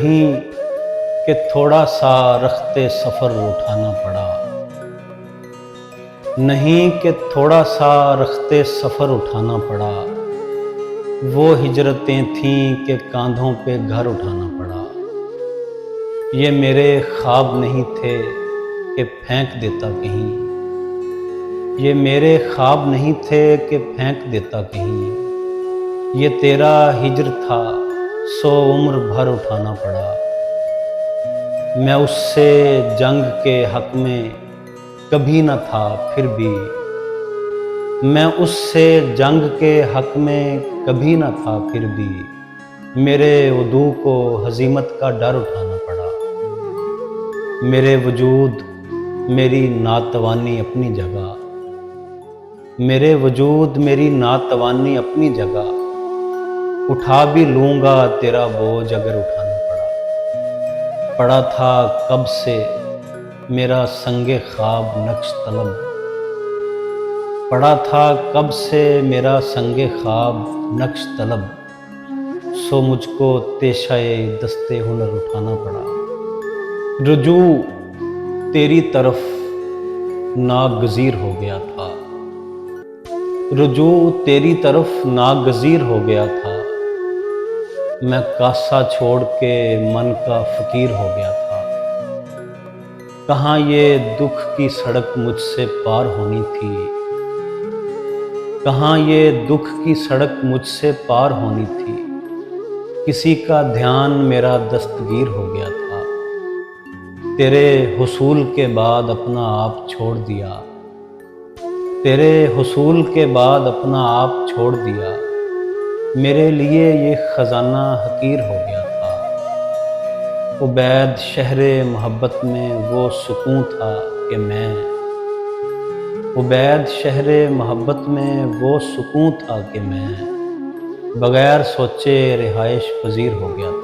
नहीं कि थोड़ा सा रख्ते सफ़र उठाना पड़ा, नहीं कि थोड़ा सा रख्ते सफ़र उठाना पड़ा। वो हिजरतें थीं कि कांधों पे घर उठाना पड़ा। ये मेरे ख्वाब नहीं थे कि फेंक देता कहीं, ये मेरे ख्वाब नहीं थे कि फेंक देता कहीं। ये तेरा हिज्र था, सो उम्र भर उठाना पड़ा। मैं उससे जंग के हक में कभी न था, फिर भी मैं उससे जंग के हक में कभी न था, फिर भी मेरे वजूद को हज़ीमत का डर उठाना पड़ा। मेरे वजूद मेरी नातवानी अपनी जगह, मेरे वजूद मेरी नातवानी अपनी जगह। उठा भी लूँगा तेरा बोझ अगर उठाना पड़ा। पड़ा था कब से मेरा संगे ख्वाब नक्श तलब, पड़ा था कब से मेरा संगे ख्वाब नक्श तलब। सो मुझको पेशाए दस्ते हुनर उठाना पड़ा। रुजू तेरी तरफ नागज़ीर हो गया था, रुजू तेरी तरफ नागज़ीर हो गया था। मैं कासा छोड़ के मन का फ़कीर हो गया था। कहाँ ये दुख की सड़क मुझसे पार होनी थी, कहाँ ये दुख की सड़क मुझसे पार होनी थी। किसी का ध्यान मेरा दस्तगीर हो गया था। तेरे हुसूल के बाद अपना आप छोड़ दिया, तेरे हुसूल के बाद अपना आप छोड़ दिया। मेरे लिए ये ख़ज़ाना हकीर हो गया था। उबैद शहरे मोहब्बत में वो सुकून था कि मैं, उबैद शहरे मोहब्बत में वो सुकून था कि मैं बग़ैर सोचे रिहाइश पज़ीर हो गया था।